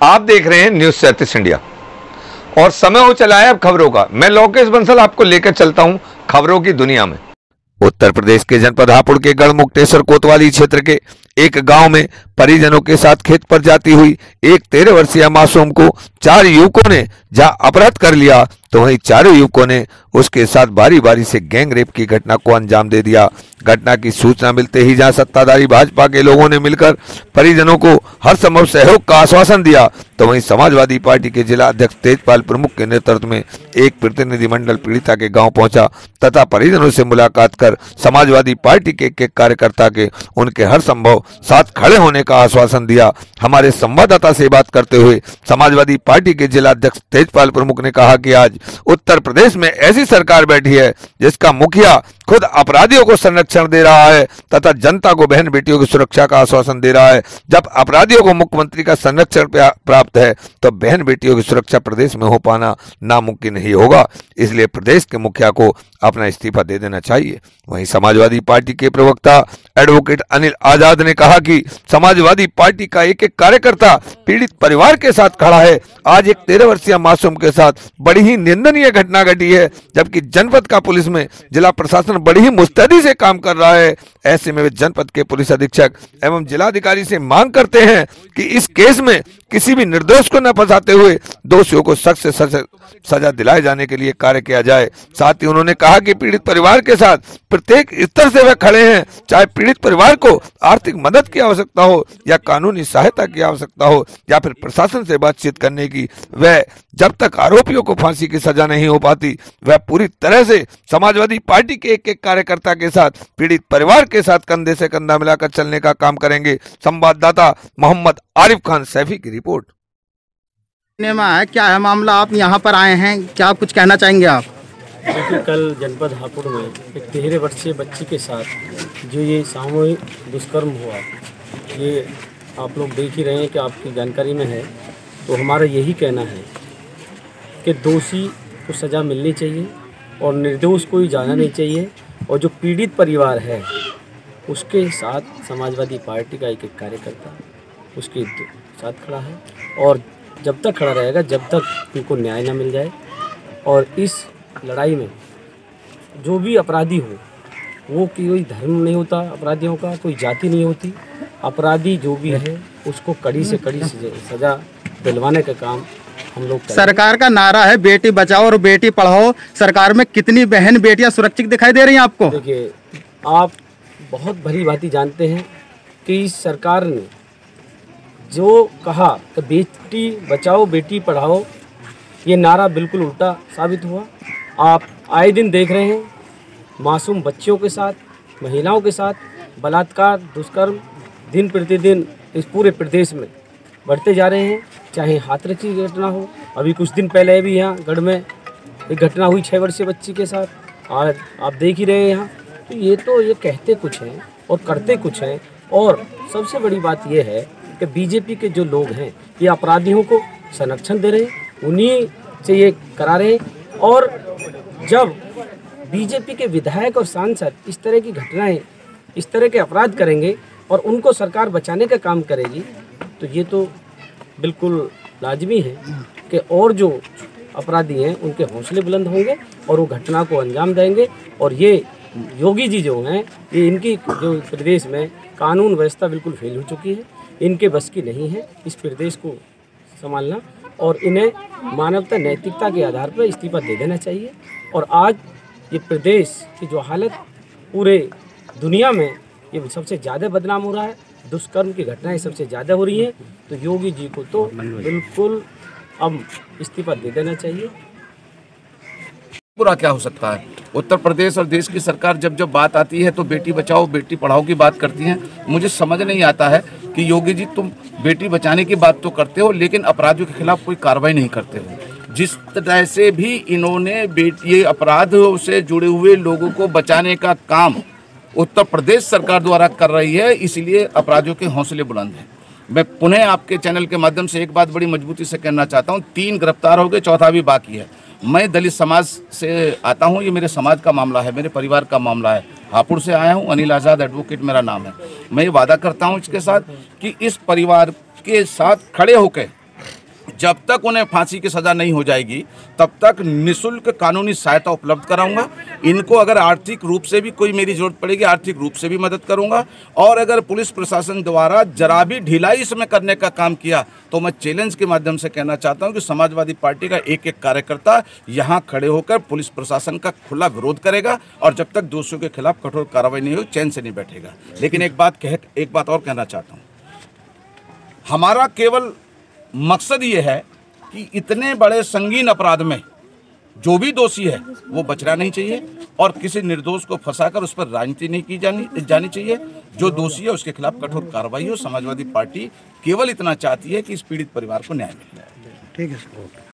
आप देख रहे हैं न्यूज 37 इंडिया और समय हो चला है अब खबरों का। मैं लोकेश बंसल आपको लेकर चलता हूं खबरों की दुनिया में। उत्तर प्रदेश के जनपद हापुड़ के गढ़मुक्तेश्वर कोतवाली क्षेत्र के एक गांव में परिजनों के साथ खेत पर जाती हुई एक 13 वर्षीय मासूम को 4 युवकों ने जहां अपहृत कर लिया तो वहीं चारों युवकों ने उसके साथ बारी बारी से गैंग रेप की घटना को अंजाम दे दिया। घटना की सूचना मिलते ही जहां सत्ताधारी भाजपा के लोगों ने मिलकर परिजनों को हर संभव सहयोग का आश्वासन दिया तो वहीं समाजवादी पार्टी के जिला अध्यक्ष तेजपाल प्रमुख के नेतृत्व में एक प्रतिनिधिमंडल पीड़िता के गांव पहुंचा तथा परिजनों से मुलाकात कर समाजवादी पार्टी के एक कार्यकर्ता के उनके हर संभव साथ खड़े होने का आश्वासन दिया। हमारे संवाददाता से बात करते हुए समाजवादी पार्टी के जिला अध्यक्ष तेजपाल प्रमुख ने कहा कि आज उत्तर प्रदेश में ऐसी सरकार बैठी है जिसका मुखिया खुद अपराधियों को संरक्षण दे रहा है तथा जनता को बहन बेटियों की सुरक्षा का आश्वासन दे रहा है। जब अपराधियों को मुख्यमंत्री का संरक्षण प्राप्त है तो बहन बेटियों की सुरक्षा प्रदेश में हो पाना नामुमकिन नहीं होगा, इसलिए प्रदेश के मुखिया को अपना इस्तीफा दे देना चाहिए। वहीं समाजवादी पार्टी के प्रवक्ता एडवोकेट अनिल आजाद ने कहा कि समाजवादी पार्टी का एक कार्यकर्ता पीड़ित परिवार के साथ खड़ा है। आज एक 13 वर्षीय मासूम के साथ बड़ी ही निंदनीय घटना घटी है, जबकि जनपद का पुलिस में जिला प्रशासन बड़ी ही मुस्तैदी से काम कर रहा है। ऐसे में वे जनपद के पुलिस अधीक्षक एवं जिलाधिकारी से मांग करते हैं कि इस केस में किसी भी निर्दोष को न फंसाते हुए दोषियों को सख्त से सख्त सजा दिलाए जाने के लिए कार्य किया जाए। साथ ही उन्होंने कहा कि पीड़ित परिवार के साथ प्रत्येक स्तर से वे खड़े हैं, चाहे पीड़ित परिवार को आर्थिक मदद की आवश्यकता हो या कानूनी सहायता की आवश्यकता हो या फिर प्रशासन से बातचीत करने की, वह जब तक आरोपियों को फांसी की सजा नहीं हो पाती वह पूरी तरह से समाजवादी पार्टी के एक कार्यकर्ता के साथ पीड़ित परिवार के साथ कंधे से कंधा मिलाकर चलने का काम करेंगे। संवाददाता मोहम्मद आरिफ खान सैफी की रिपोर्ट। क्या है मामला, आप यहाँ पर आए हैं, क्या कुछ कहना चाहेंगे आप? क्योंकि कल जनपद हापुड़ में एक 13 वर्षीय बच्ची के साथ जो ये सामूहिक दुष्कर्म हुआ, ये आप लोग देख ही रहे हैं कि आपकी जानकारी में है। तो हमारा यही कहना है कि दोषी को सज़ा मिलनी चाहिए और निर्दोष कोई जाना नहीं चाहिए। और जो पीड़ित परिवार है उसके साथ समाजवादी पार्टी का एक कार्यकर्ता उसके साथ खड़ा है और जब तक खड़ा रहेगा जब तक उनको न्याय न मिल जाए। और इस लड़ाई में जो भी अपराधी हो, वो कोई धर्म नहीं होता अपराधियों का, कोई जाति नहीं होती। अपराधी जो भी है उसको कड़ी से कड़ी सज़ा दिलवाने का काम हम लोग करें। सरकार का नारा है बेटी बचाओ और बेटी पढ़ाओ। सरकार में कितनी बहन बेटियां सुरक्षित दिखाई दे रही हैं आपको? देखिए, आप बहुत भली भांति जानते हैं कि इस सरकार ने जो कहा कि बेटी बचाओ बेटी पढ़ाओ, ये नारा बिल्कुल उल्टा साबित हुआ। आप आए दिन देख रहे हैं मासूम बच्चियों के साथ, महिलाओं के साथ बलात्कार दुष्कर्म दिन प्रतिदिन इस पूरे प्रदेश में बढ़ते जा रहे हैं। चाहे हाथरस की घटना हो, अभी कुछ दिन पहले भी यहाँ गढ़ में एक घटना हुई 6 वर्षीय बच्ची के साथ, आज आप देख ही रहे हैं यहाँ। तो ये कहते कुछ हैं और करते कुछ हैं। और सबसे बड़ी बात ये है कि बीजेपी के जो लोग हैं ये अपराधियों को संरक्षण दे रहे हैं, उन्हीं से ये करा रहे हैं। और जब बीजेपी के विधायक और सांसद इस तरह की घटनाएं, इस तरह के अपराध करेंगे और उनको सरकार बचाने का काम करेगी तो ये तो बिल्कुल लाजमी है कि और जो अपराधी हैं उनके हौसले बुलंद होंगे और वो घटना को अंजाम देंगे। और ये योगी जी जो हैं, ये इनकी जो प्रदेश में कानून व्यवस्था बिल्कुल फेल हो चुकी है, इनके बस की नहीं है इस प्रदेश को संभालना और इन्हें मानवता नैतिकता के आधार पर इस्तीफा दे देना चाहिए। और आज ये प्रदेश की जो हालत पूरे दुनिया में ये सबसे ज़्यादा बदनाम हो रहा है, दुष्कर्म की घटनाएं सबसे ज़्यादा हो रही हैं, तो योगी जी को तो बिल्कुल अब इस्तीफा दे देना चाहिए। बुरा क्या हो सकता है? उत्तर प्रदेश और देश की सरकार जब जब बात आती है तो बेटी बचाओ बेटी पढ़ाओ की बात करती हैं। मुझे समझ नहीं आता है कि योगी जी तुम बेटी बचाने की बात तो करते हो लेकिन अपराधियों के खिलाफ कोई कार्रवाई नहीं करते हो। जिस तरह से भी इन्होंने ये अपराधों से जुड़े हुए लोगों को बचाने का काम उत्तर प्रदेश सरकार द्वारा कर रही है, इसलिए अपराधियों के हौसले बुलंद हैं। मैं पुनः आपके चैनल के माध्यम से एक बात बड़ी मजबूती से कहना चाहता हूँ, 3 गिरफ्तार हो गए, चौथा भी बाकी है। मैं दलित समाज से आता हूँ, ये मेरे समाज का मामला है, मेरे परिवार का मामला है। हापुड़ से आया हूँ, अनिल आज़ाद एडवोकेट मेरा नाम है। मैं ये वादा करता हूँ इसके साथ कि इस परिवार के साथ खड़े होकर जब तक उन्हें फांसी की सज़ा नहीं हो जाएगी तब तक निःशुल्क कानूनी सहायता उपलब्ध कराऊंगा। इनको अगर आर्थिक रूप से भी कोई मेरी ज़रूरत पड़ेगी, आर्थिक रूप से भी मदद करूंगा। और अगर पुलिस प्रशासन द्वारा जरा भी ढिलाई इसमें करने का काम किया तो मैं चैलेंज के माध्यम से कहना चाहता हूं कि समाजवादी पार्टी का एक एक कार्यकर्ता यहां खड़े होकर पुलिस प्रशासन का खुला विरोध करेगा और जब तक दोषियों के खिलाफ कठोर कार्रवाई नहीं होगी चैन से नहीं बैठेगा। लेकिन एक बात और कहना चाहता हूँ, हमारा केवल मकसद ये है कि इतने बड़े संगीन अपराध में जो भी दोषी है वो बचना नहीं चाहिए और किसी निर्दोष को फंसाकर उस पर राजनीति नहीं की जानी चाहिए। जो दोषी है उसके खिलाफ कठोर कार्रवाई हो। समाजवादी पार्टी केवल इतना चाहती है कि इस पीड़ित परिवार को न्याय मिले। ठीक है सर।